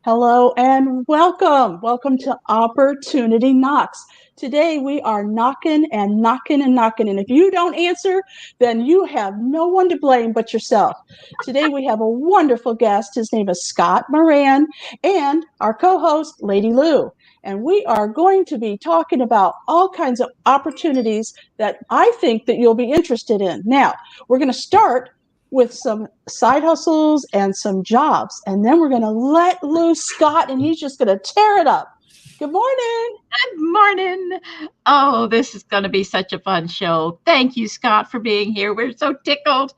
Hello and welcome. Welcome to Opportunity Knocks. Today we are knocking and knocking and knocking. And if you don't answer, then you have no one to blame but yourself. Today we have a wonderful guest. His name is Scot Moran and our co-host, Lady Lou. And we are going to be talking about all kinds of opportunities that I think that you'll be interested in. Now, we're going to start with some side hustles and some jobs. And then we're going to let loose Scot, and he's just going to tear it up. Good morning. Good morning. Oh, this is going to be such a fun show. Thank you, Scot, for being here. We're so tickled.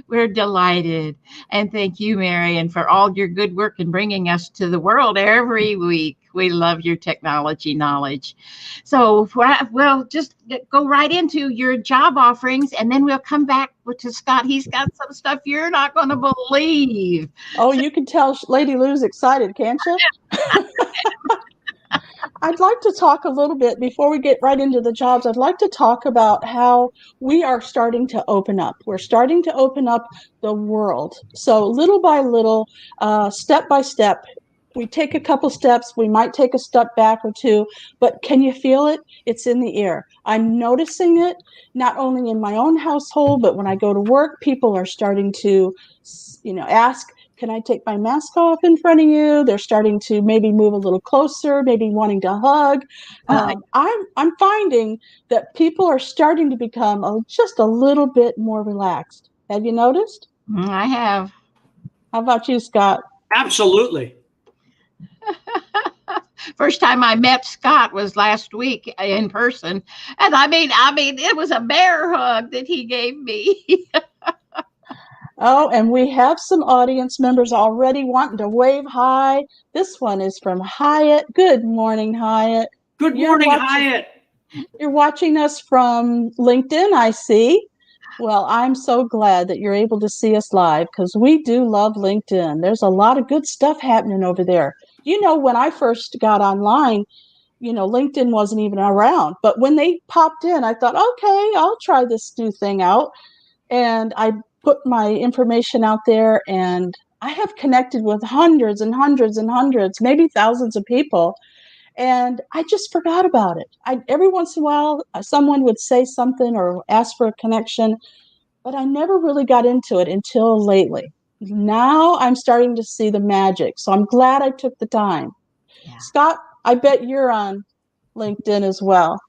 We're delighted. And thank you, Marian, for all your good work in bringing us to the world every week. We love your technology knowledge. So we'll just go right into your job offerings, and then we'll come back to Scot. He's got some stuff you're not going to believe. Oh, you can tell Lady Lou's excited, can't you? I'd like to talk a little bit before we get right into the jobs. I'd like to talk about how we are starting to open up. We're starting to open up the world. So little by little, step by step, we take a couple steps. We might take a step back or two, but can you feel it? It's in the air. I'm noticing it not only in my own household, but when I go to work, people are starting to, ask, can I take my mask off in front of you? They're starting to maybe move a little closer, maybe wanting to hug. I'm finding that people are starting to become just a little bit more relaxed. Have you noticed? I have. How about you, Scot? Absolutely. First time I met Scot was last week in person. And I mean, it was a bear hug that he gave me. Oh, and we have some audience members already wanting to wave hi. This one is from Hyatt. Good morning, Hyatt. Good morning, Hyatt. You're watching us from LinkedIn, I see. Well, I'm so glad that you're able to see us live because we do love LinkedIn. There's a lot of good stuff happening over there. When I first got online, LinkedIn wasn't even around. But when they popped in, I thought, okay, I'll try this new thing out. And I put my information out there, and I have connected with hundreds and hundreds and hundreds, maybe thousands of people. And I just forgot about it. Every once in a while, someone would say something or ask for a connection, but I never really got into it until lately. Now I'm starting to see the magic. So I'm glad I took the time. Yeah. Scot, I bet you're on LinkedIn as well.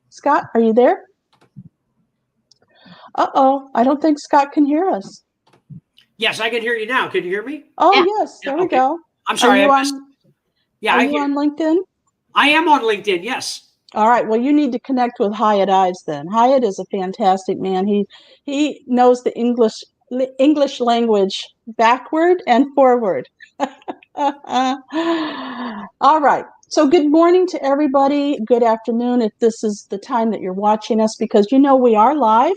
Scot, are you there? Uh-oh, I don't think Scot can hear us. Yes, I can hear you now. Can you hear me? Oh, yeah. Yes, there we go. I'm sorry. Are you on LinkedIn? I am on LinkedIn, yes. All right. Well, you need to connect with Hyatt Ives then. Hyatt is a fantastic man. He knows the English language backward and forward. All right. So good morning to everybody. Good afternoon if this is the time that you're watching us, because we are live.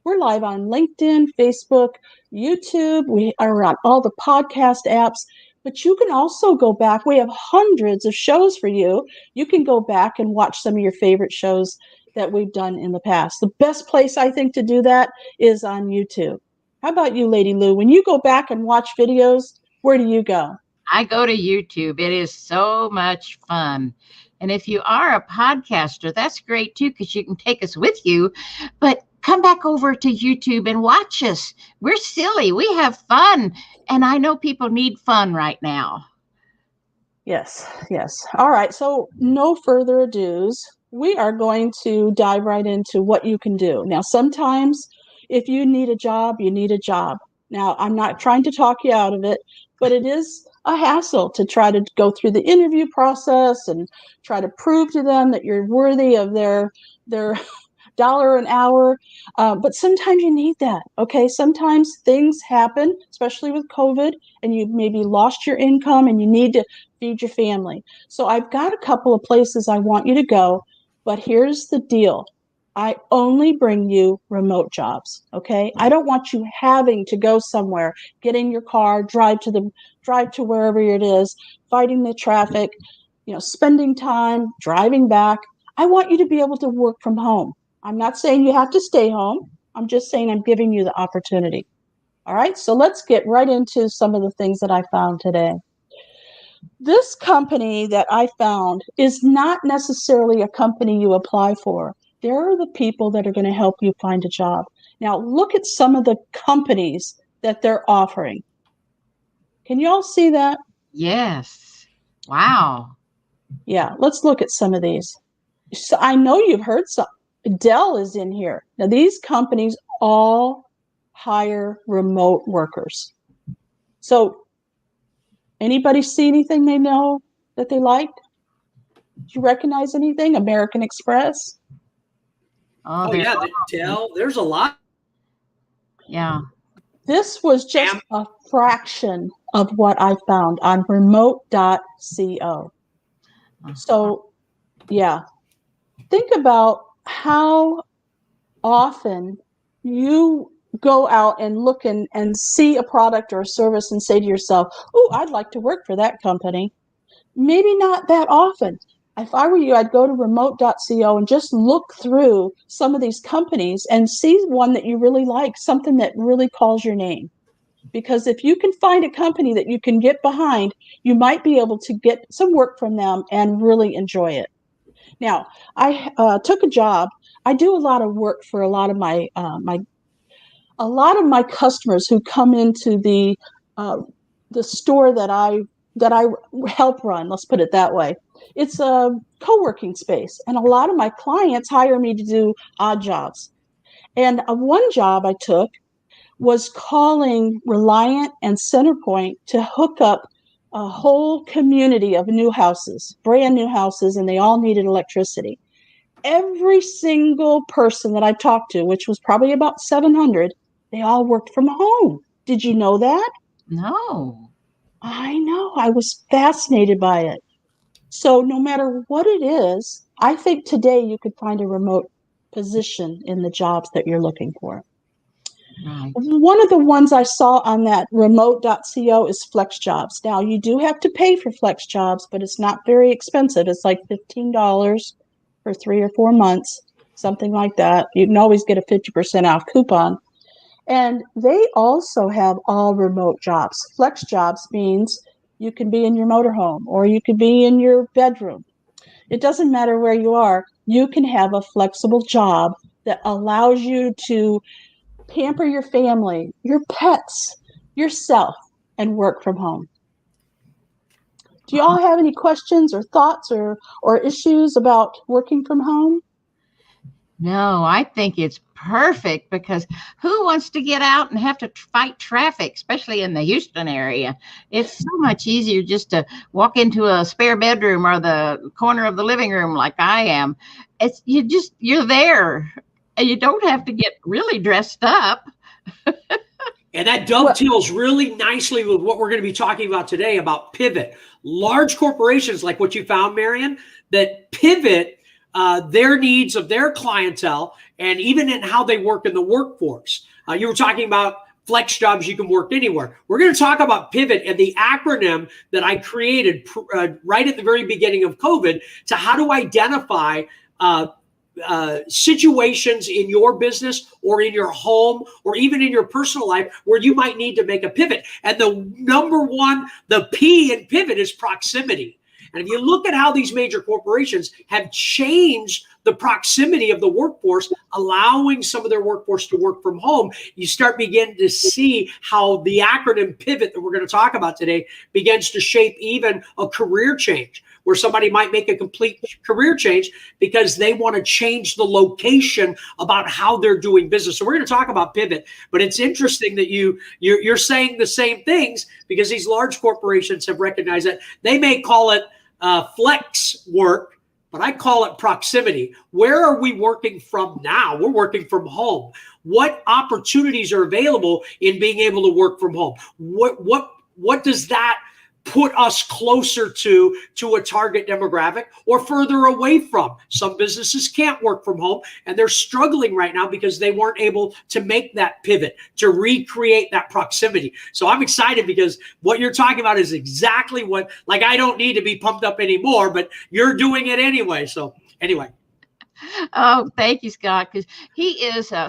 We're live on LinkedIn, Facebook, YouTube. We are on all the podcast apps. But you can also go back. We have hundreds of shows for you. You can go back and watch some of your favorite shows that we've done in the past. The best place, I think, to do that is on YouTube. How about you, Lady Lou? When you go back and watch videos, where do you go? I go to YouTube. It is so much fun. And if you are a podcaster, that's great too, because you can take us with you. But come back over to YouTube and watch us. We're silly. We have fun. And I know people need fun right now. Yes. All right. So no further ados. We are going to dive right into what you can do. Now, sometimes if you need a job, you need a job. Now, I'm not trying to talk you out of it, but it is a hassle to try to go through the interview process and try to prove to them that you're worthy of their $1 an hour. But sometimes you need that. Okay. Sometimes things happen, especially with COVID, and you maybe lost your income and you need to feed your family. So I've got a couple of places I want you to go, but here's the deal. I only bring you remote jobs. Okay. I don't want you having to go somewhere, get in your car, drive to wherever it is, fighting the traffic, spending time driving back. I want you to be able to work from home. I'm not saying you have to stay home. I'm just saying I'm giving you the opportunity. All right, so let's get right into some of the things that I found today. This company that I found is not necessarily a company you apply for. They're the people that are going to help you find a job. Now, look at some of the companies that they're offering. Can you all see that? Yes. Wow. Yeah, let's look at some of these. So I know you've heard some. Dell is in here. Now, these companies all hire remote workers. So anybody see anything they know that they liked? Do you recognize anything? American Express? Oh yeah, there's a lot. Yeah. This was just a fraction of what I found on remote.co. So, yeah, think about how often you go out and look and see a product or a service and say to yourself, oh, I'd like to work for that company. Maybe not that often. If I were you, I'd go to remote.co and just look through some of these companies and see one that you really like, something that really calls your name. Because if you can find a company that you can get behind, you might be able to get some work from them and really enjoy it. Now, I took a job. I do a lot of work for a lot of my customers who come into the store that I help run. Let's put it that way. It's a co-working space, and a lot of my clients hire me to do odd jobs. And one job I took was calling Reliant and Centerpoint to hook up a whole community of new houses, brand new houses, and they all needed electricity. Every single person that I talked to, which was probably about 700, they all worked from home. Did you know that? No. I know. I was fascinated by it. So no matter what it is, I think today you could find a remote position in the jobs that you're looking for. Right. One of the ones I saw on that remote.co is Flex Jobs. Now, you do have to pay for Flex Jobs, but it's not very expensive. It's like $15 for 3 or 4 months, something like that. You can always get a 50% off coupon. And they also have all remote jobs. Flex Jobs means you can be in your motorhome or you could be in your bedroom. It doesn't matter where you are. You can have a flexible job that allows you to pamper your family, your pets, yourself, and work from home. Do you all have any questions or thoughts or issues about working from home? No, I think it's perfect because who wants to get out and have to fight traffic, especially in the Houston area? It's so much easier just to walk into a spare bedroom or the corner of the living room like I am. You're there and you don't have to get really dressed up. And that dovetails really nicely with what we're going to be talking about today about pivot. Large corporations like what you found, Marian, that pivot their needs of their clientele and even in how they work in the workforce. You were talking about Flex Jobs, you can work anywhere. We're going to talk about pivot and the acronym that I created right at the very beginning of COVID to how to identify situations in your business or in your home or even in your personal life where you might need to make a pivot. And the number one, the P in pivot is proximity. And if you look at how these major corporations have changed the proximity of the workforce, allowing some of their workforce to work from home, you start beginning to see how the acronym pivot that we're going to talk about today begins to shape even a career change, where somebody might make a complete career change because they want to change the location about how they're doing business. So we're going to talk about pivot, but it's interesting that you're saying the same things because these large corporations have recognized that. They may call it flex work, but I call it proximity. Where are we working from now? We're working from home. What opportunities are available in being able to work from home? What does that put us closer to a target demographic or further away from? Some businesses can't work from home and they're struggling right now because they weren't able to make that pivot, to recreate that proximity. So I'm excited because what you're talking about is exactly what, like, I don't need to be pumped up anymore, but you're doing it anyway. So anyway. Oh, thank you, Scott, because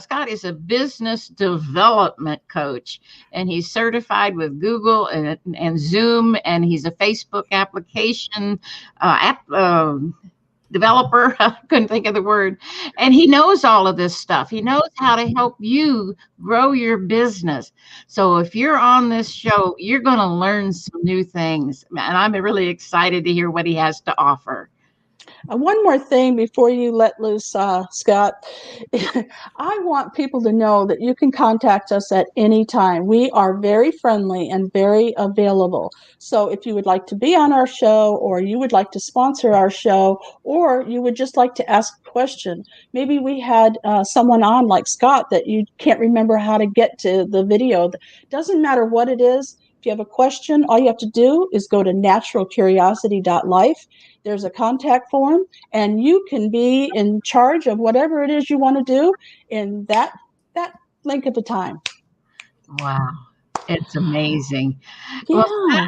Scott is a business development coach, and he's certified with Google and Zoom, and he's a Facebook application developer. I couldn't think of the word. And he knows all of this stuff. He knows how to help you grow your business. So if you're on this show, you're going to learn some new things. And I'm really excited to hear what he has to offer. One more thing before you let loose, Scott. I want people to know that you can contact us at any time. We are very friendly and very available. So if you would like to be on our show, or you would like to sponsor our show, or you would just like to ask a question, maybe we had someone on like Scott that you can't remember how to get to the video. Doesn't matter what it is. If you have a question, all you have to do is go to NaturalCuriosity.Life. There's a contact form, and you can be in charge of whatever it is you want to do in that link at the time. Wow. It's amazing. Yeah.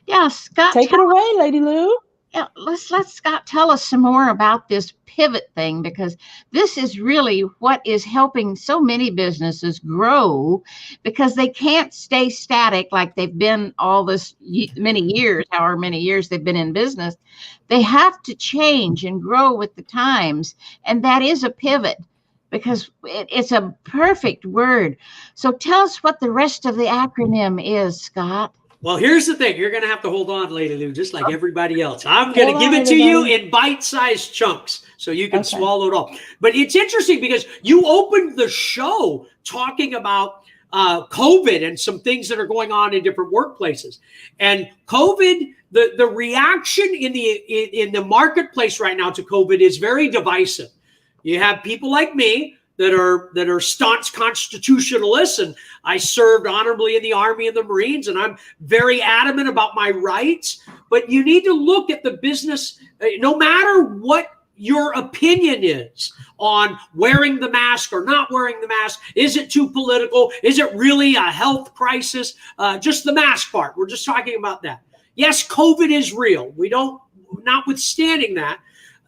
Well, Scott. Take it away, Lady Lou. Yeah, let's let Scott tell us some more about this pivot thing, because this is really what is helping so many businesses grow, because they can't stay static like they've been all this many years, however many years they've been in business. They have to change and grow with the times, and that is a pivot, because it's a perfect word. So tell us what the rest of the acronym is, Scott. Well, here's the thing. You're going to have to hold on, Lady Lou, just like everybody else. I'm going to give it to you in bite-sized chunks so you can swallow it all. But it's interesting because you opened the show talking about COVID and some things that are going on in different workplaces. And COVID, the reaction in the marketplace right now to COVID is very divisive. You have people like me that are staunch constitutionalists, and I served honorably in the Army and the Marines, and I'm very adamant about my rights. But you need to look at the business, no matter what your opinion is on wearing the mask or not wearing the mask. Is it too political? Is it really a health crisis? Just the mask part. We're just talking about that. Yes, COVID is real. Notwithstanding that,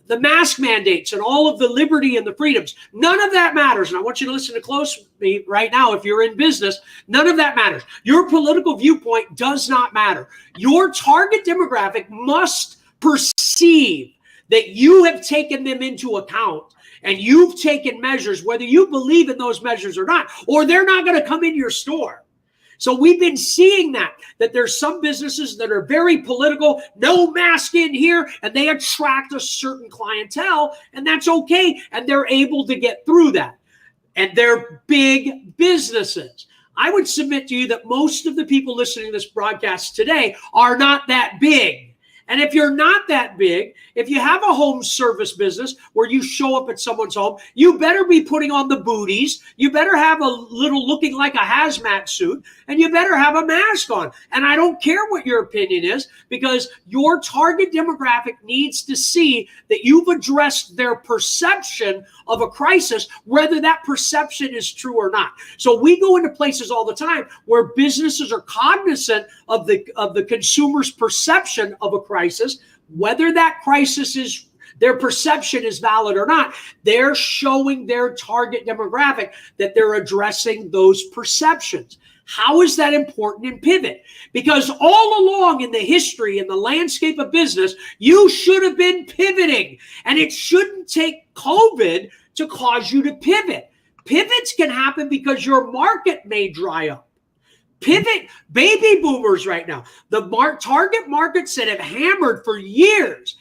the mask mandates and all of the liberty and the freedoms, none of that matters. And I want you to listen to close with me right now. If you're in business, none of that matters. Your political viewpoint does not matter. Your target demographic must perceive that you have taken them into account and you've taken measures, whether you believe in those measures or not, or they're not going to come in your store. So we've been seeing that there's some businesses that are very political, no mask in here, and they attract a certain clientele, and that's okay. And they're able to get through that. And they're big businesses. I would submit to you that most of the people listening to this broadcast today are not that big. And if you're not that big, if you have a home service business where you show up at someone's home, you better be putting on the booties. You better have a little looking like a hazmat suit, and you better have a mask on. And I don't care what your opinion is, because your target demographic needs to see that you've addressed their perception of a crisis, whether that perception is true or not. So we go into places all the time where businesses are cognizant of the consumer's perception of a crisis, whether that crisis is their perception is valid or not. They're showing their target demographic that they're addressing those perceptions. How is that important in pivot? Because all along in the history and the landscape of business, you should have been pivoting, and it shouldn't take COVID to cause you to pivot. Pivots can happen because your market may dry up. Pivot, baby boomers right now, the target markets that have hammered for years,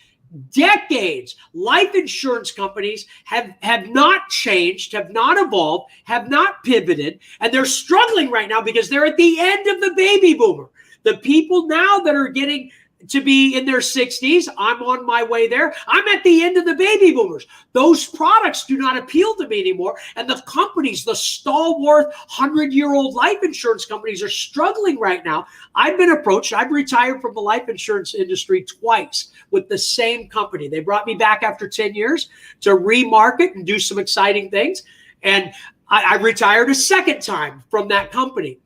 decades. Life insurance companies have not changed, have not evolved, have not pivoted, and they're struggling right now because they're at the end of the baby boomer. The people now that are getting to be in their 60s, I'm on my way there. I'm at the end of the baby boomers. Those products do not appeal to me anymore. And the companies, the stalwart 100-year-old life insurance companies are struggling right now. I've been approached. I've retired from the life insurance industry twice with the same company. They brought me back after 10 years to remarket and do some exciting things. And I retired a second time from that company.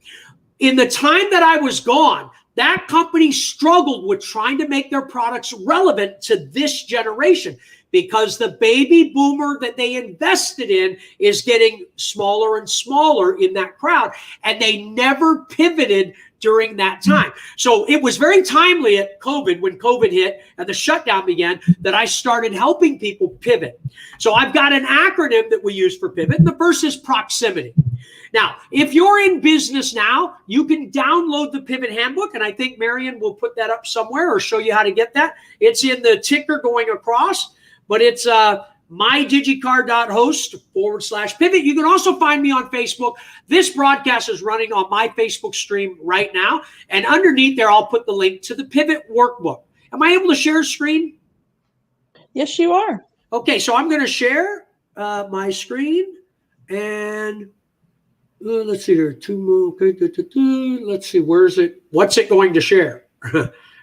In the time that I was gone, that company struggled with trying to make their products relevant to this generation because the baby boomer that they invested in is getting smaller and smaller in that crowd, and they never pivoted during that time. So it was very timely at COVID, when COVID hit and the shutdown began, that I started helping people pivot. So I've got an acronym that we use for pivot, and the first is proximity. Now, if you're in business now, you can download the Pivot Handbook, and I think Marian will put that up somewhere or show you how to get that. It's in the ticker going across, but it's mydigicar.host/pivot. You can also find me on Facebook. This broadcast is running on my Facebook stream right now, and underneath there, I'll put the link to the Pivot Workbook. Am I able to share a screen? Yes, you are. Okay, so I'm going to share my screen, and let's see here. Let's see, where's it? What's it going to share?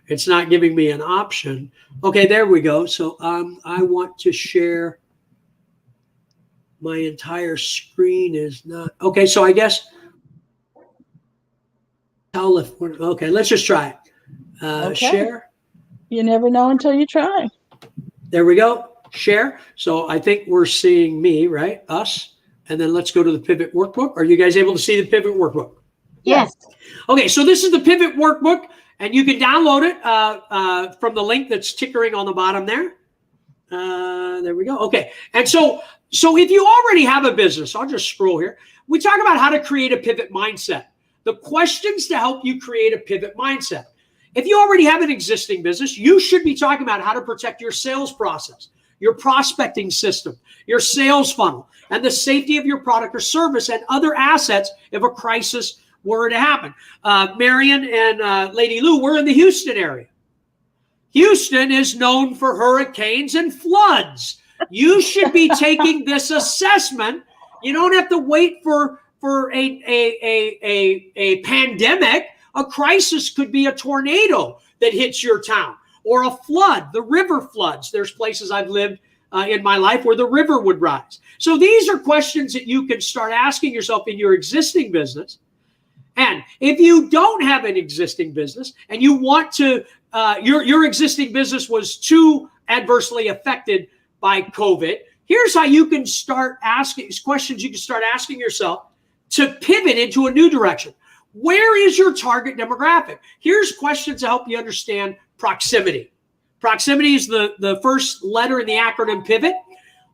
It's not giving me an option. Okay, there we go. So I want to share my entire screen is not. Okay, so I guess okay, let's just try it. Okay. Share. You never know until you try. There we go. Share. So I think we're seeing me, right? Us. And then let's go to the Pivot Workbook. Are you guys able to see the Pivot Workbook? Yes. Okay, so this is the Pivot Workbook, and you can download it from the link that's tickering on the bottom there. There we go. Okay, and so if you already have a business, I'll just scroll here. We talk about how to create a pivot mindset. The questions to help you create a pivot mindset. If you already have an existing business, you should be talking about how to protect your sales process, your prospecting system, your sales funnel, and the safety of your product or service and other assets if a crisis were to happen. Marian and Lady Lou, we're in the Houston area. Houston is known for hurricanes and floods. You should be taking this assessment. You don't have to wait for a pandemic. A crisis could be a tornado that hits your town, or a flood, the river floods. There's places I've lived in my life where the river would rise. So these are questions that you can start asking yourself in your existing business. And if you don't have an existing business and you want to, your existing business was too adversely affected by COVID, here's how you can start asking these questions. You can start asking yourself to pivot into a new direction. Where is your target demographic? Here's questions to help you understand proximity. Proximity is the first letter in the acronym PIVOT.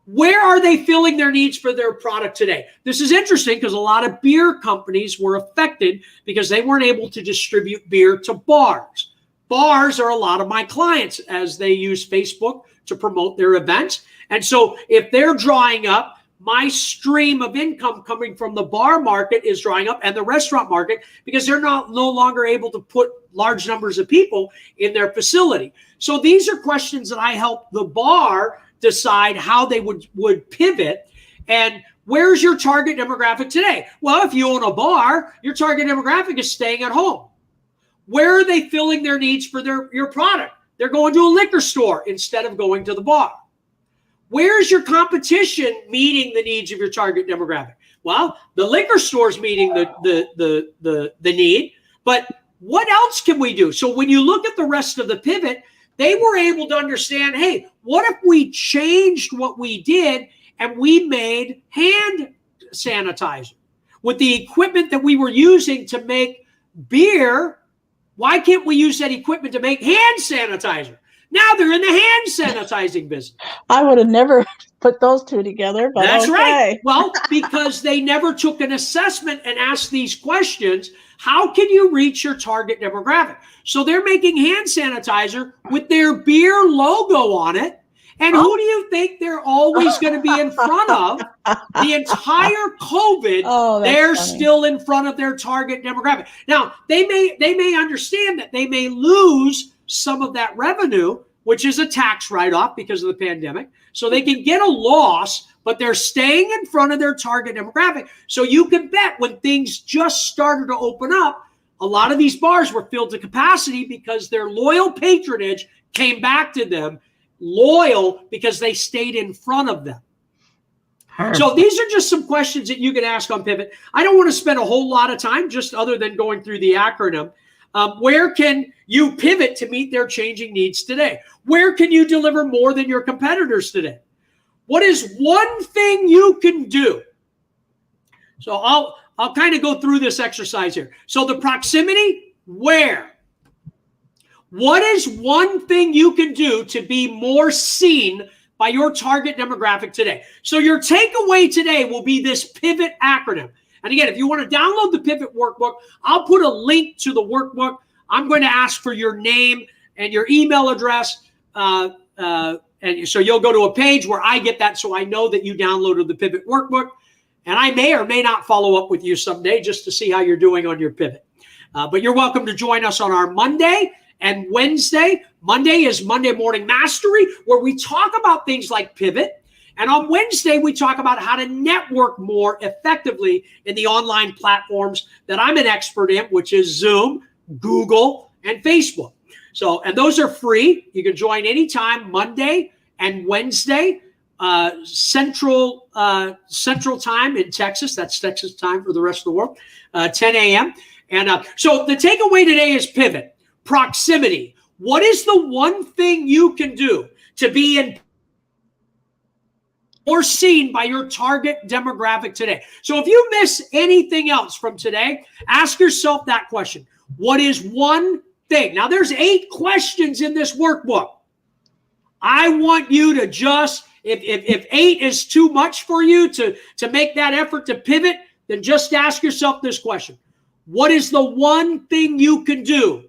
Where are they filling their needs for their product today? This is interesting because a lot of beer companies were affected because they weren't able to distribute beer to bars. Bars are a lot of my clients as they use Facebook to promote their events. And so if they're drying up, my stream of income coming from the bar market is drying up, and the restaurant market, because they're no longer able to put large numbers of people in their facility. So these are questions that I help the bar decide how they would pivot. And where's your target demographic today? Well, if you own a bar, your target demographic is staying at home. Where are they filling their needs for your product? They're going to a liquor store instead of going to the bar. Where's your competition meeting the needs of your target demographic? Well, the liquor store's meeting the need, but what else can we do? So when you look at the rest of the pivot, they were able to understand, hey, what if we changed what we did and we made hand sanitizer? With the equipment that we were using to make beer, why can't we use that equipment to make hand sanitizer? Now they're in the hand sanitizing business. I would have never put those two together, but that's okay. Right. Well, because they never took an assessment and asked these questions. How can you reach your target demographic? So they're making hand sanitizer with their beer logo on it. And who do you think they're always going to be in front of? The entire COVID, they're still in front of their target demographic. Now, they may understand that they may lose some of that revenue, which is a tax write-off because of the pandemic. So they can get a loss, but they're staying in front of their target demographic. So you can bet when things just started to open up, a lot of these bars were filled to capacity because their loyal patronage came back to them, loyal because they stayed in front of them. Perfect. So these are just some questions that you can ask on Pivot. I don't want to spend a whole lot of time just other than going through the acronym. Where can you pivot to meet their changing needs today? Where can you deliver more than your competitors today? What is one thing you can do? So I'll kind of go through this exercise here. So the proximity, where? What is one thing you can do to be more seen by your target demographic today? So your takeaway today will be this PIVOT acronym. And again, if you want to download the PIVOT workbook, I'll put a link to the workbook. I'm going to ask for your name and your email address. And so you'll go to a page where I get that, so I know that you downloaded the PIVOT workbook. And I may or may not follow up with you someday just to see how you're doing on your pivot. But you're welcome to join us on our Monday and Wednesday. Monday is Monday Morning Mastery, where we talk about things like pivot. And on Wednesday, we talk about how to network more effectively in the online platforms that I'm an expert in, which is Zoom, Google, and Facebook. So, and those are free. You can join anytime, Monday and Wednesday, Central time in Texas. That's Texas time for the rest of the world, 10 a.m. And so the takeaway today is pivot, proximity. What is the one thing you can do to be in or seen by your target demographic today? So if you miss anything else from today, ask yourself that question. What is one thing? Now there's 8 questions in this workbook. I want you to just, if 8 is too much for you to make that effort to pivot, then just ask yourself this question. What is the one thing you can do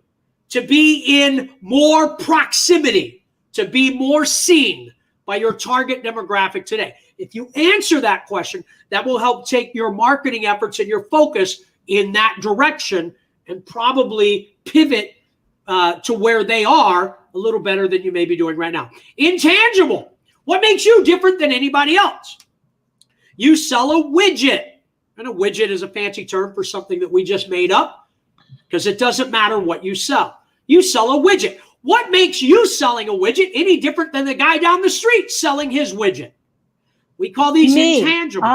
to be in more proximity, to be more seen by your target demographic today? If you answer that question, that will help take your marketing efforts and your focus in that direction and probably pivot to where they are a little better than you may be doing right now. Intangible. What makes you different than anybody else? You sell a widget. And a widget is a fancy term for something that we just made up, because it doesn't matter what you sell. You sell a widget. What makes you selling a widget any different than the guy down the street selling his widget? We call these intangible.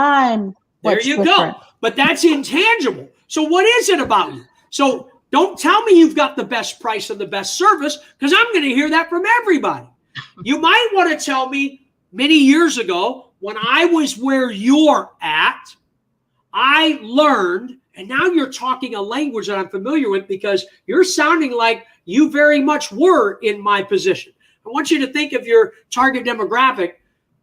There you go. But that's intangible. So what is it about you? So don't tell me you've got the best price and the best service, because I'm going to hear that from everybody. You might want to tell me, many years ago, when I was where you're at, I learned, and now you're talking a language that I'm familiar with, because you're sounding like you very much were in my position. I want you to think of your target demographic.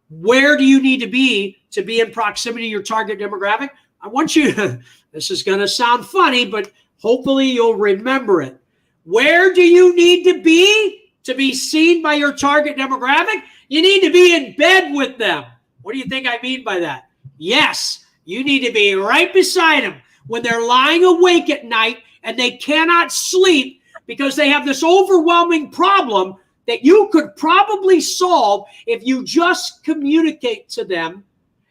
Where do you need to be in proximity to your target demographic? I want you to, this is going to sound funny, but hopefully you'll remember it. Where do you need to be seen by your target demographic? You need to be in bed with them. What do you think I mean by that? Yes, you need to be right beside them when they're lying awake at night and they cannot sleep because they have this overwhelming problem that you could probably solve if you just communicate to them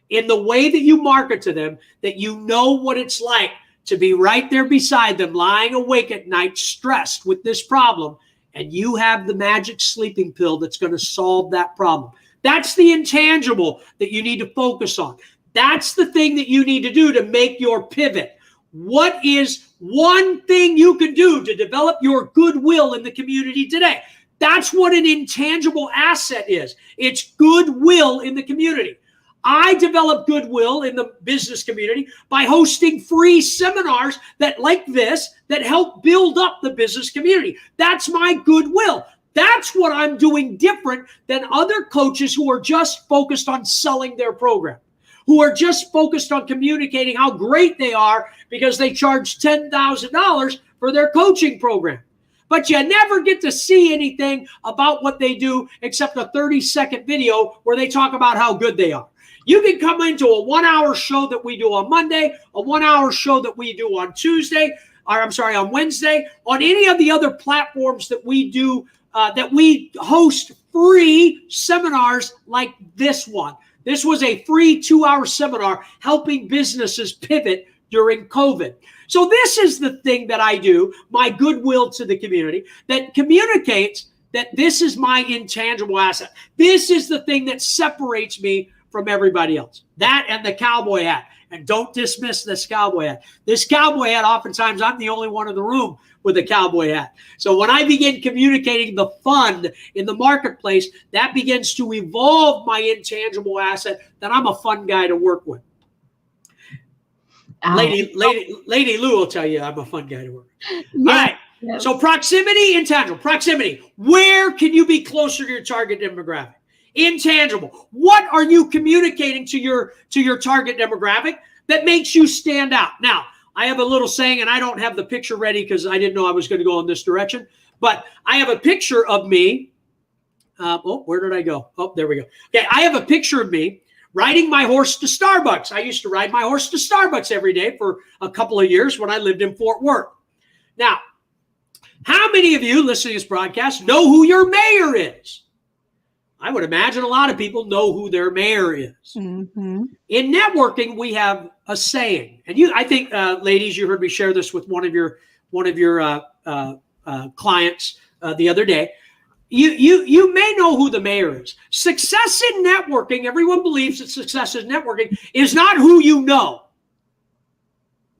in the way that you market to them, that you know what it's like to be right there beside them, lying awake at night, stressed with this problem, and you have the magic sleeping pill that's going to solve that problem. That's the intangible that you need to focus on. That's the thing that you need to do to make your pivot. What is one thing you can do to develop your goodwill in the community today? That's what an intangible asset is. It's goodwill in the community. I develop goodwill in the business community by hosting free seminars like this that help build up the business community. That's my goodwill. That's what I'm doing different than other coaches who are just focused on selling their program, who are just focused on communicating how great they are because they charge $10,000 for their coaching program. But you never get to see anything about what they do except a 30-second video where they talk about how good they are. You can come into a 1-hour show that we do on Monday, a 1-hour show that we do on on Wednesday, on any of the other platforms that we do, that we host free seminars like this one. This was a free 2-hour seminar helping businesses pivot during COVID. So this is the thing that I do, my goodwill to the community, that communicates that this is my intangible asset. This is the thing that separates me from everybody else. That and the cowboy hat. And don't dismiss this cowboy hat. This cowboy hat, oftentimes I'm the only one in the room with a cowboy hat. So when I begin communicating the fun in the marketplace, that begins to evolve my intangible asset that I'm a fun guy to work with. Lady Lou will tell you I'm a fun guy to work with. Yes, All right. yes. So proximity, intangible. Proximity. Where can you be closer to your target demographic? Intangible. What are you communicating to your target demographic that makes you stand out? Now, I have a little saying, and I don't have the picture ready because I didn't know I was going to go in this direction, but I have a picture of me. Where did I go? Oh, there we go. Okay, I have a picture of me riding my horse to Starbucks. I used to ride my horse to Starbucks every day for a couple of years when I lived in Fort Worth. Now, how many of you listening to this broadcast know who your mayor is? I would imagine a lot of people know who their mayor is. Mm-hmm. In networking, we have a saying, and I think, ladies, you heard me share this with one of your clients the other day. You may know who the mayor is. Success in networking, everyone believes that success in networking is not who you know.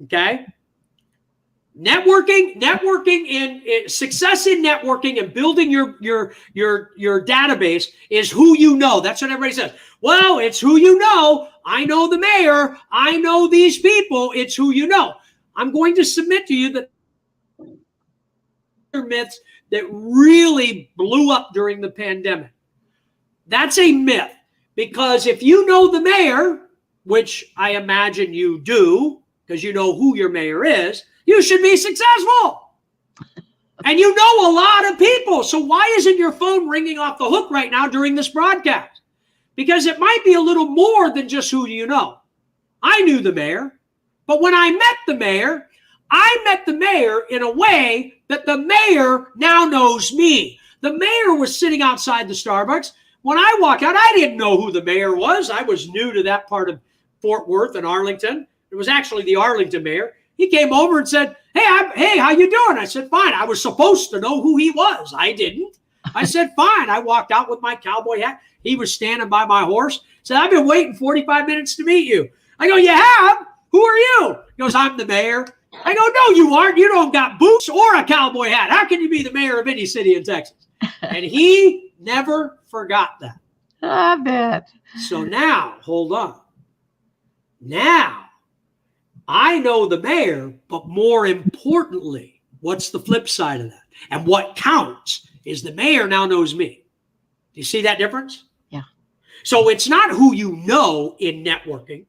Okay? Success in networking and building your database is who you know. That's what everybody says. Well, it's who you know. I know the mayor. I know these people. It's who you know. I'm going to submit to you that myths that really blew up during the pandemic. That's a myth, because if you know the mayor, which I imagine you do, because you know who your mayor is, you should be successful. And you know a lot of people. So why isn't your phone ringing off the hook right now during this broadcast? Because it might be a little more than just who you know. I knew the mayor, but when I met the mayor in a way that the mayor now knows me. The mayor was sitting outside the Starbucks. When I walked out, I didn't know who the mayor was. I was new to that part of Fort Worth and Arlington. It was actually the Arlington mayor. He came over and said, hey, how you doing? I said, fine. I was supposed to know who he was. I didn't. I said, fine. I walked out with my cowboy hat. He was standing by my horse. Said, I've been waiting 45 minutes to meet you. I go, you have? Who are you? He goes, I'm the mayor. I go, no, you aren't. You don't got boots or a cowboy hat. How can you be the mayor of any city in Texas? And he never forgot that. I bet. So now, hold on. Now, I know the mayor, but more importantly, what's the flip side of that? And what counts is the mayor now knows me. Do you see that difference? Yeah. So it's not who you know in networking.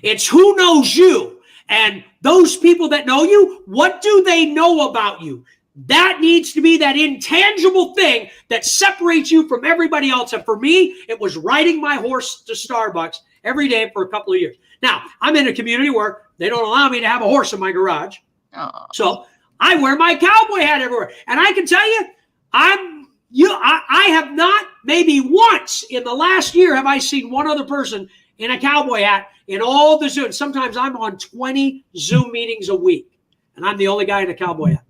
It's who knows you. And those people that know you, what do they know about you? That needs to be that intangible thing that separates you from everybody else. And for me, it was riding my horse to Starbucks every day for a couple of years. Now, I'm in a community where they don't allow me to have a horse in my garage. Oh. So I wear my cowboy hat everywhere. And I can tell you, I have not, maybe once in the last year have I seen one other person in a cowboy hat in all the Zoom. Sometimes I'm on 20 Zoom meetings a week, and I'm the only guy in a cowboy hat.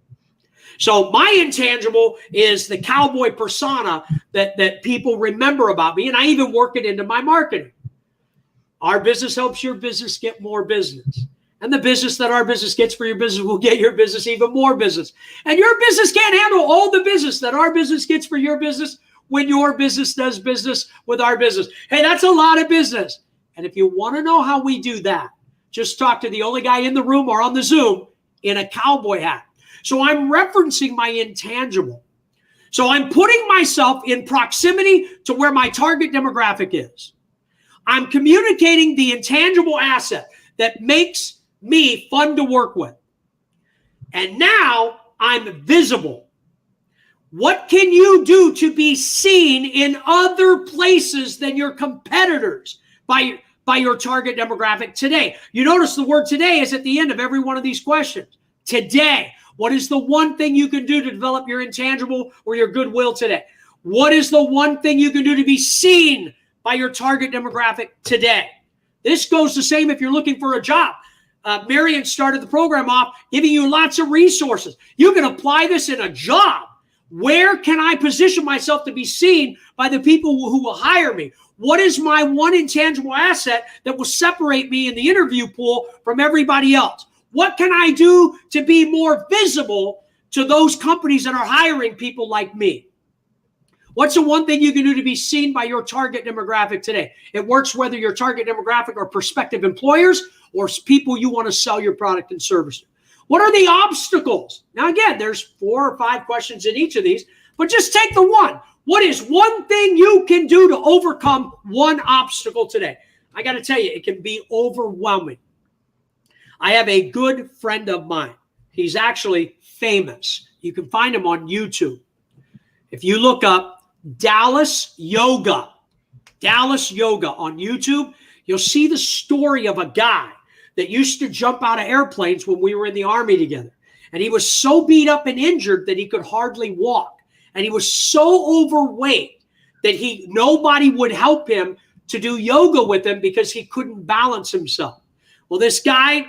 So my intangible is the cowboy persona that people remember about me, and I even work it into my marketing. Our business helps your business get more business. And the business that our business gets for your business will get your business even more business. And your business can't handle all the business that our business gets for your business when your business does business with our business. Hey, that's a lot of business. And if you want to know how we do that, just talk to the only guy in the room or on the Zoom in a cowboy hat. So I'm referencing my intangible. So I'm putting myself in proximity to where my target demographic is. I'm communicating the intangible asset that makes me fun to work with. And now I'm visible. What can you do to be seen in other places than your competitors by your target demographic today? You notice the word today is at the end of every one of these questions. Today. What is the one thing you can do to develop your intangible or your goodwill today? What is the one thing you can do to be seen by your target demographic today? This goes the same if you're looking for a job. Marian started the program off giving you lots of resources. You can apply this in a job. Where can I position myself to be seen by the people who will hire me? What is my one intangible asset that will separate me in the interview pool from everybody else? What can I do to be more visible to those companies that are hiring people like me. What's the one thing you can do to be seen by your target demographic today? It works whether your target demographic are prospective employers or people you want to sell your product and service to. What are the obstacles? Now, again, there's 4 or 5 questions in each of these, but just take the one. What is one thing you can do to overcome one obstacle today? I got to tell you, it can be overwhelming. I have a good friend of mine. He's actually famous. You can find him on YouTube. If you look up Dallas Yoga on YouTube, you'll see the story of a guy that used to jump out of airplanes when we were in the Army together. And he was so beat up and injured that he could hardly walk. And he was so overweight that nobody would help him to do yoga with him because he couldn't balance himself. Well, this guy,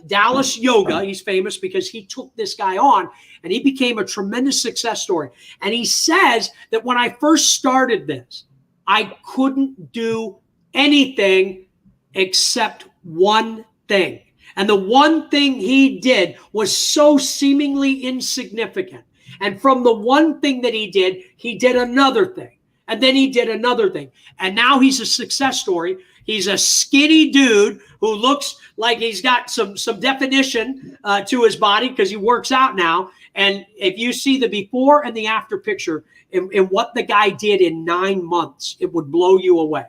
Dallas Yoga, he's famous because he took this guy on and he became a tremendous success story. And he says that when I first started this, I couldn't do anything except one thing. And the one thing he did was so seemingly insignificant. And from the one thing that he did another thing. And then he did another thing. And now he's a success story. He's a skinny dude who looks like he's got some definition to his body because he works out now. And if you see the before and the after picture and what the guy did in 9 months, it would blow you away.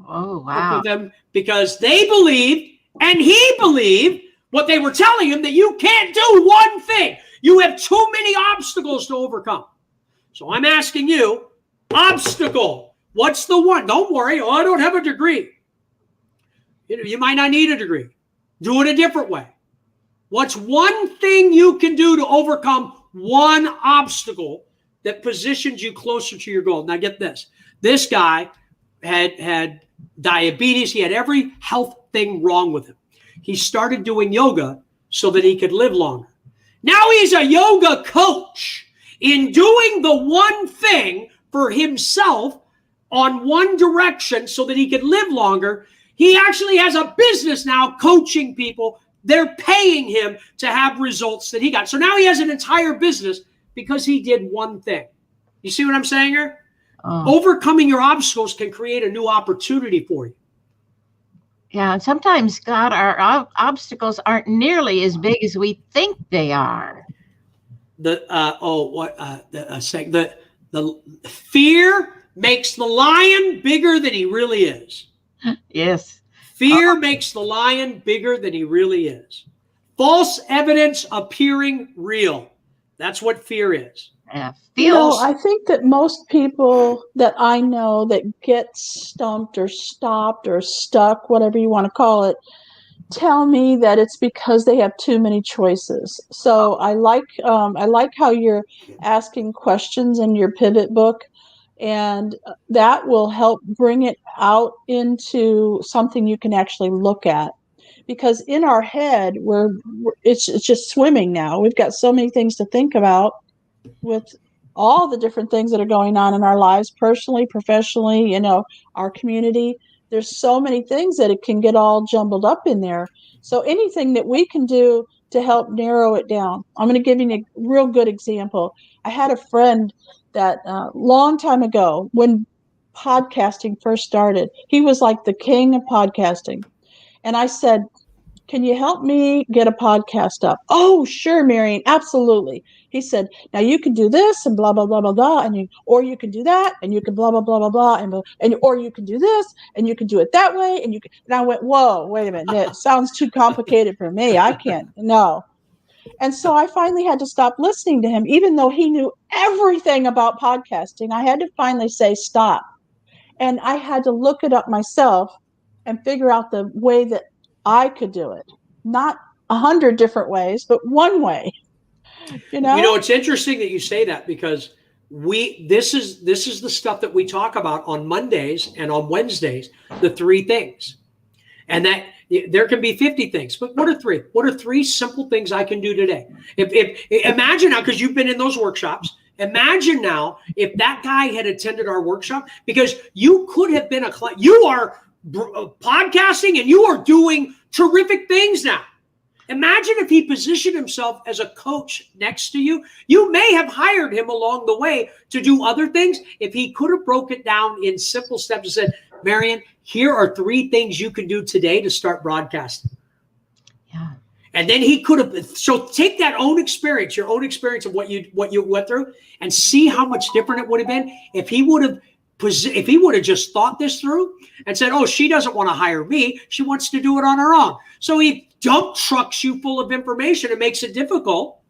Oh, wow. Them because they believed and he believed what they were telling him, that you can't do one thing. You have too many obstacles to overcome. So I'm asking you, obstacle. What's the one? Don't worry. Oh, I don't have a degree. You might not need a degree. Do it a different way. What's one thing you can do to overcome one obstacle that positions you closer to your goal? Now get this. This guy had diabetes. He had every health thing wrong with him. He started doing yoga so that he could live longer. Now he's a yoga coach. In doing the one thing for himself on one direction so that he could live longer, he actually has a business now coaching people. They're paying him to have results that he got. So now he has an entire business because he did one thing. You see what I'm saying here? Overcoming your obstacles can create a new opportunity for you. Yeah, and sometimes, Scott, our obstacles aren't nearly as big as we think they are. The fear makes the lion bigger than he really is. Yes. Fear makes the lion bigger than he really is. False evidence appearing real. That's what fear is. Yeah. I think that most people that I know that get stumped or stopped or stuck, whatever you want to call it, tell me that it's because they have too many choices. So I like how you're asking questions in your pivot book, and that will help bring it out into something you can actually look at. Because in our head, it's just swimming now. We've got so many things to think about with all the different things that are going on in our lives, personally, professionally, our community. There's so many things that it can get all jumbled up in there. So anything that we can do to help narrow it down. I'm going to give you a real good example. I had a friend that long time ago, when podcasting first started, he was like the king of podcasting. And I said, can you help me get a podcast up? Oh, sure, Marian, absolutely. He said, now you can do this and blah, blah, blah, blah, blah, or you can do that and you can blah, blah, blah, blah, blah, or you can do this and you can do it that way. And I went, whoa, wait a minute. It sounds too complicated for me. I can't, no. And so I finally had to stop listening to him, even though he knew everything about podcasting. I had to finally say, stop. And I had to look it up myself and figure out the way that I could do it. Not 100 different ways, but one way. It's interesting that you say that, because this is the stuff that we talk about on Mondays and on Wednesdays, the 3 things. And that there can be 50 things, but what are 3? What are 3 simple things I can do today? If imagine now, because you've been in those workshops, imagine now if that guy had attended our workshop, because you could have been a client. You are podcasting and you are doing terrific things now. Imagine if he positioned himself as a coach next to you. You may have hired him along the way to do other things. If he could have broke it down in simple steps and said, Marian, here are 3 things you can do today to start broadcasting. Yeah. And then he could have, so take that own experience, your own experience of what you went through, and see how much different it would have been if he would have just thought this through and said, oh, she doesn't want to hire me. She wants to do it on her own. So he dump trucks you full of information and makes it difficult.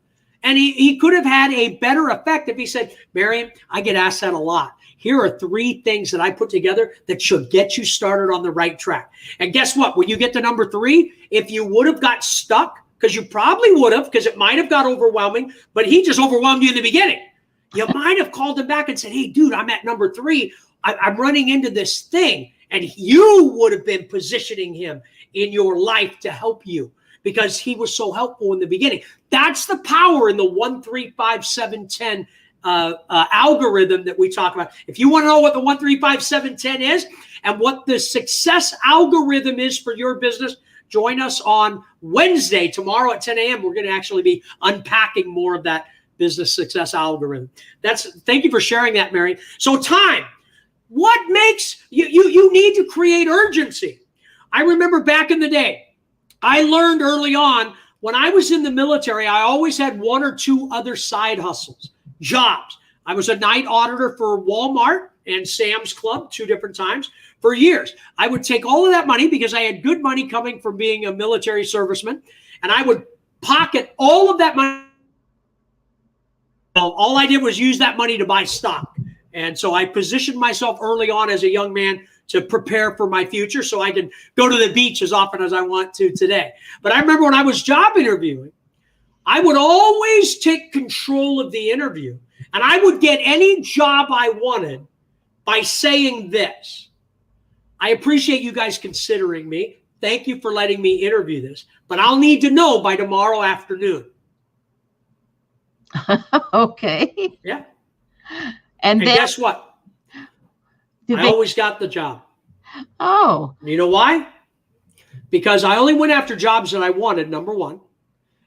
And he could have had a better effect if he said, Marian, I get asked that a lot. Here are 3 things that I put together that should get you started on the right track. And guess what? When you get to number 3, if you would have got stuck, because you probably would have, because it might have got overwhelming, but he just overwhelmed you in the beginning. You might have called him back and said, hey, dude, I'm at number 3. I'm running into this thing. And you would have been positioning him in your life to help you because he was so helpful in the beginning. That's the power in the 1, 3, 5, 7, 10 algorithm that we talk about. If you want to know what the 1, 3, 5, 7, 10 is and what the success algorithm is for your business, join us on Wednesday, tomorrow at 10 a.m. We're going to actually be unpacking more of that business success algorithm. Thank you for sharing that, Marian. So time, what makes you need to create urgency? I remember back in the day, I learned early on when I was in the military, I always had 1 or 2 other side hustles, jobs. I was a night auditor for Walmart and Sam's Club 2 different times for years. I would take all of that money because I had good money coming from being a military serviceman, and I would pocket all of that money. All I did was use that money to buy stock. And so I positioned myself early on as a young man to prepare for my future so I can go to the beach as often as I want to today. But I remember when I was job interviewing, I would always take control of the interview. And I would get any job I wanted by saying this: I appreciate you guys considering me. Thank you for letting me interview this, but I'll need to know by tomorrow afternoon. Okay. Yeah. And then, guess what? I always got the job. Oh. You know why? Because I only went after jobs that I wanted, number one,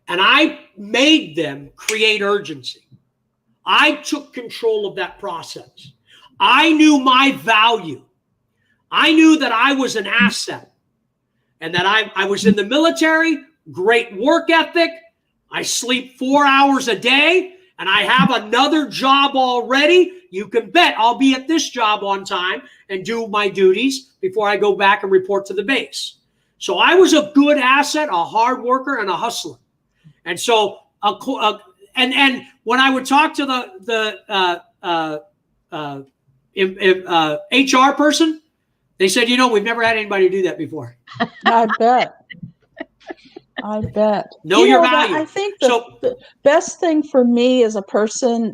and I made them create urgency. I took control of that process. I knew my value. I knew that I was an asset and that I was in the military, great work ethic. I sleep 4 hours a day and I have another job already. You can bet I'll be at this job on time and do my duties before I go back and report to the base. So I was a good asset, a hard worker, and a hustler. And so, and when I would talk to the HR person, they said, we've never had anybody do that before. I bet. Know your value. I think the best thing for me as a person,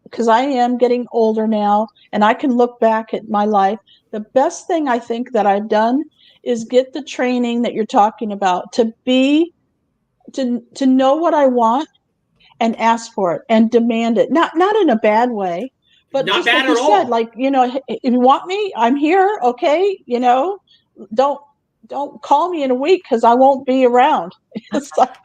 because I am getting older now and I can look back at my life, the best thing I think that I've done is get the training that you're talking about, to know what I want and ask for it and demand it. Not in a bad way, but not just bad like at you all. said, like, if you want me, I'm here. Okay. Don't call me in a week because I won't be around. It's like,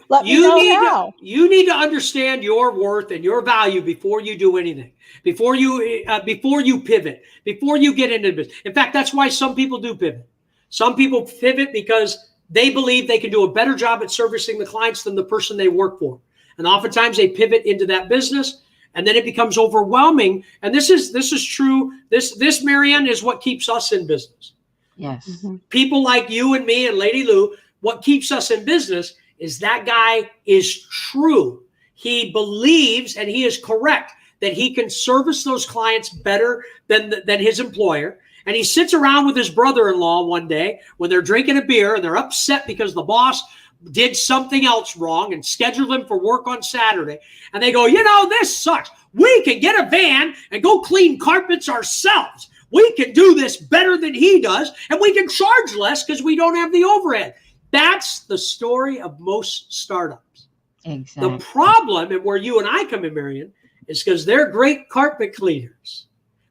let me know how. You need to understand your worth and your value before you do anything, before you pivot, before you get into business. In fact, that's why some people do pivot. Some people pivot because they believe they can do a better job at servicing the clients than the person they work for. And oftentimes they pivot into that business and then it becomes overwhelming. And this is true. This, Marian, is what keeps us in business. Yes. Mm-hmm. People like you and me and Lady Lou, what keeps us in business is that guy is true. He believes, and he is correct, that he can service those clients better than his employer. And he sits around with his brother-in-law one day when they're drinking a beer and they're upset because the boss did something else wrong and scheduled him for work on Saturday. And they go, this sucks. We can get a van and go clean carpets ourselves. We can do this better than he does, and we can charge less because we don't have the overhead. That's the story of most startups. Exactly. The problem, and where you and I come in, Marian, is because they're great carpet cleaners,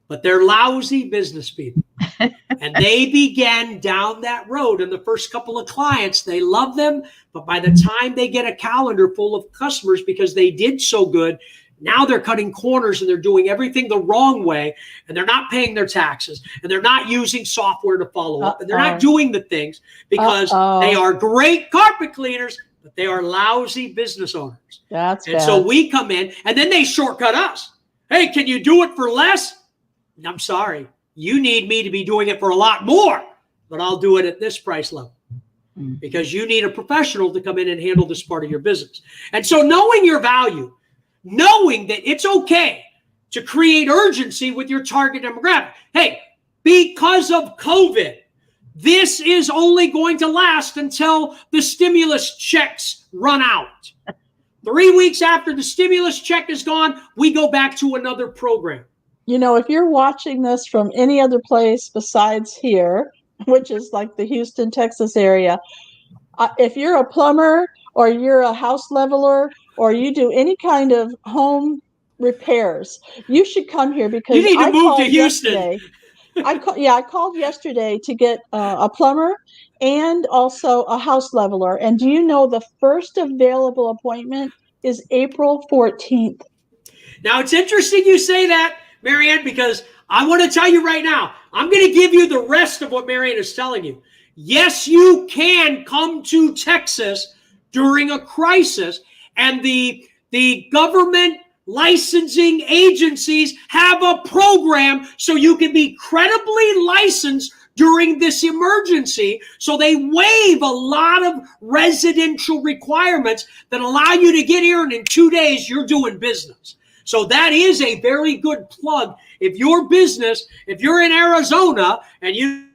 but they're lousy business people. And they began down that road. And the first couple of clients, they love them. But by the time they get a calendar full of customers because they did so good, now they're cutting corners and they're doing everything the wrong way. And they're not paying their taxes. And they're not using software to follow up. And they're not doing the things because they are great carpet cleaners, but they are lousy business owners. That's and bad. So we come in and then they shortcut us. Hey, can you do it for less? I'm sorry. You need me to be doing it for a lot more, but I'll do it at this price level because you need a professional to come in and handle this part of your business. And so knowing your value, knowing that it's okay to create urgency with your target demographic. Hey, because of COVID, this is only going to last until the stimulus checks run out. 3 weeks after the stimulus check is gone, we go back to another program. You know, if you're watching this from any other place besides here, which is like the Houston, Texas area, if you're a plumber or you're a house leveler or you do any kind of home repairs, you should come here because you need to move to Houston. I called yesterday to get a plumber and also a house leveler. And do you know the first available appointment is April 14th? Now, it's interesting you say that, Marian, because I want to tell you right now, I'm going to give you the rest of what Marian is telling you. Yes, you can come to Texas during a crisis, and the government licensing agencies have a program so you can be credibly licensed during this emergency. So they waive a lot of residential requirements that allow you to get here, and in 2 days, you're doing business. So that is a very good plug. If your business, if you're in Arizona and you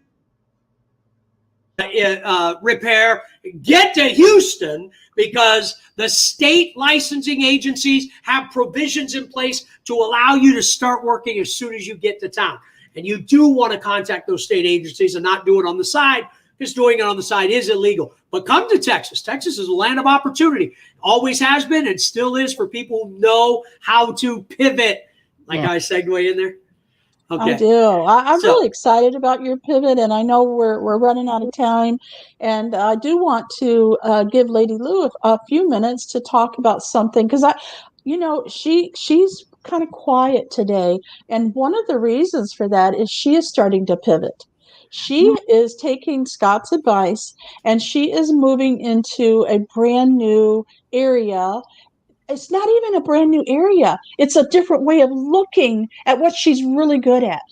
repair, get to Houston because the state licensing agencies have provisions in place to allow you to start working as soon as you get to town. And you do want to contact those state agencies and not do it on the side, because doing it on the side is illegal. But come to Texas. Texas is a land of opportunity. Always has been and still is for people who know how to pivot. Like I segue in there. Okay. I do. I'm really excited about your pivot, and I know we're running out of time. And I do want to give Lady Lou a few minutes to talk about something, because she's kind of quiet today, and one of the reasons for that is she is starting to pivot. She is taking Scot's advice, and she is moving into a brand new area. It's not even a brand new area. It's a different way of looking at what she's really good at.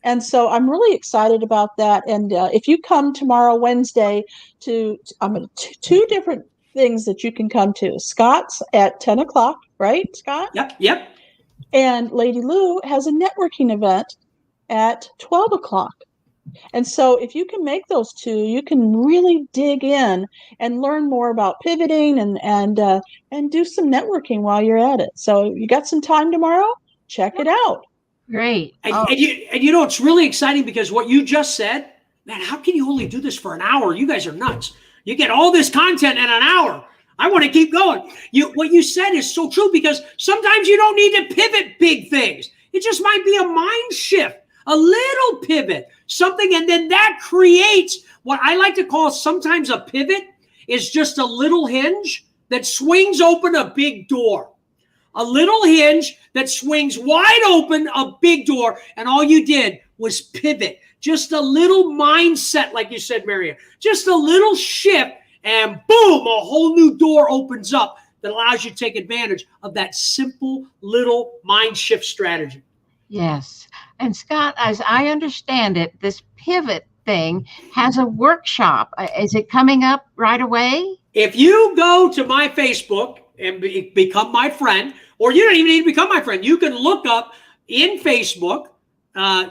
And so I'm really excited about that. And if you come tomorrow, Wednesday, to two different things that you can come to. Scot's at 10 o'clock, right, Scot? Yep. And Lady Lou has a networking event at 12 o'clock. And so if you can make those two, you can really dig in and learn more about pivoting and do some networking while you're at it. So you got some time tomorrow? Check it out. Great. And you know, it's really exciting because what you just said, man, how can you only do this for an hour? You guys are nuts. You get all this content in an hour. I want to keep going. What you said is so true, because sometimes you don't need to pivot big things. It just might be a mind shift, a little pivot, something. And then that creates what I like to call sometimes a pivot is just a little hinge that swings open a big door. A little hinge that swings wide open a big door. And all you did was pivot. Just a little mindset, like you said, Marian. Just a little shift, and boom, a whole new door opens up that allows you to take advantage of that simple little mind shift strategy. Yes. And Scot, as I understand it, this pivot thing has a workshop. Is it coming up right away? If you go to my Facebook and become my friend, or you don't even need to become my friend, you can look up in Facebook.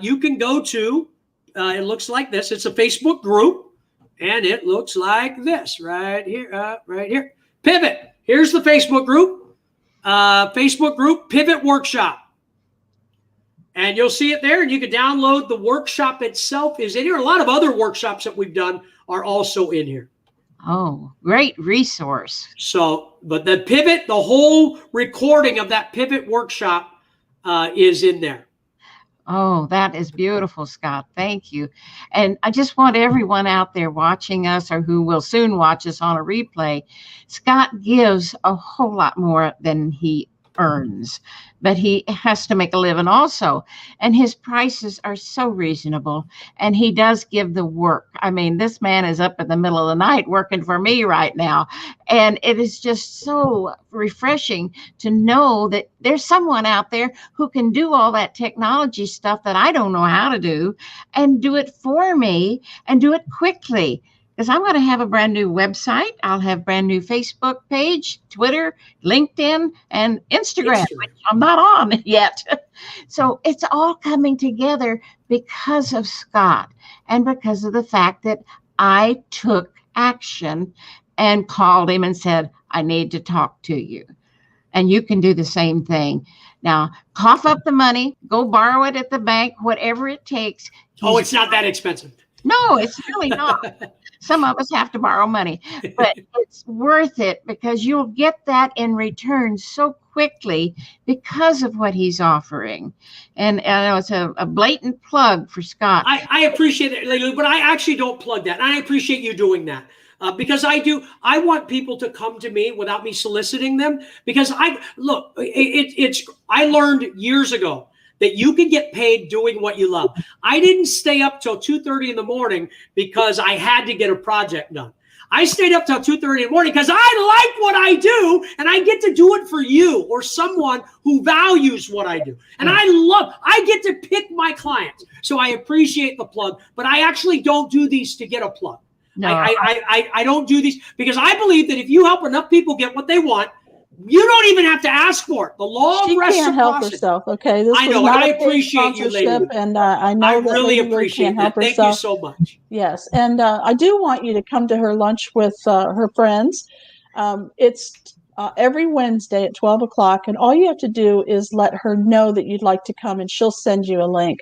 You can go to, it looks like this. It's a Facebook group, and it looks like this right here, right here. Pivot. Here's the Facebook group. Facebook group, Pivot Workshop. And you'll see it there, and you can download the workshop itself is in here. A lot of other workshops that we've done are also in here. Oh, great resource. So, but the pivot, the whole recording of that pivot workshop is in there. Oh, that is beautiful, Scott. Thank you. And I just want everyone out there watching us or who will soon watch us on a replay. Scott gives a whole lot more than he earns, but he has to make a living also. And his prices are so reasonable. And he does give the work. I mean, this man is up in the middle of the night working for me right now. And it is just so refreshing to know that there's someone out there who can do all that technology stuff that I don't know how to do and do it for me and do it quickly. Because I'm going to have a brand new website. I'll have brand new Facebook page, Twitter, LinkedIn, and Instagram, which I'm not on yet. So it's all coming together because of Scott and because of the fact that I took action and called him and said, I need to talk to you. And you can do the same thing. Now, cough up the money, go borrow it at the bank, whatever it takes. Oh, it's not that expensive. No, it's really not. Some of us have to borrow money, but it's worth it because you'll get that in return so quickly because of what he's offering. And I know it's a blatant plug for Scott. I appreciate it, Lulu, but I actually don't plug that. And I appreciate you doing that. Because I want people to come to me without me soliciting them. Because I learned years ago that you can get paid doing what you love. I didn't stay up till 2:30 in the morning because I had to get a project done. I stayed up till 2:30 in the morning because I like what I do and I get to do it for you or someone who values what I do. And I get to pick my clients. So I appreciate the plug, but I actually don't do these to get a plug. No, I don't do these because I believe that if you help enough people get what they want, you don't even have to ask for it. The law of reciprocity. She can't help herself. Okay, this I know, and I appreciate you, lady. And I know that really Lady appreciate can't help that. herself. Thank you so much. Yes, and I do want you to come to her lunch with her friends. It's every Wednesday at 12 o'clock, and all you have to do is let her know that you'd like to come, and she'll send you a link.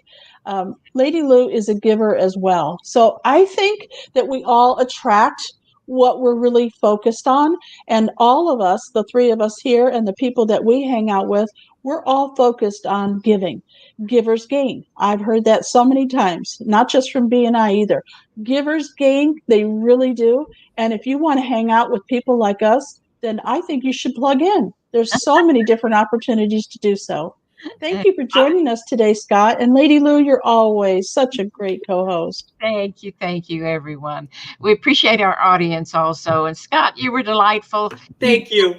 Lady Lou is a giver as well. So I think that we all attract what we're really focused on. And all of us, the three of us here and the people that we hang out with, we're all focused on giving. Givers gain. I've heard that so many times, not just from B&I either. Givers gain, they really do. And if you want to hang out with people like us, then I think you should plug in. There's so many different opportunities to do so. Thank you for joining us today, Scott. And Lady Lou, you're always such a great co-host. Thank you, everyone. We appreciate our audience also. And Scott, you were delightful. Thank you.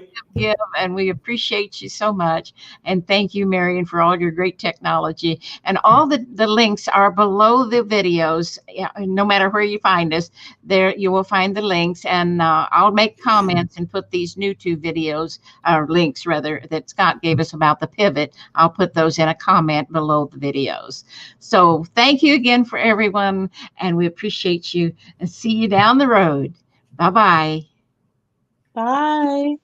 And we appreciate you so much. And thank you, Marian, for all your great technology. And all the links are below the videos. No matter where you find us, there you will find the links. And I'll make comments and put these new two videos, or links rather, that Scott gave us about the pivot. I'll put those in a comment below the videos. So thank you again for everyone. And we appreciate you and see you down the road. Bye-bye. Bye.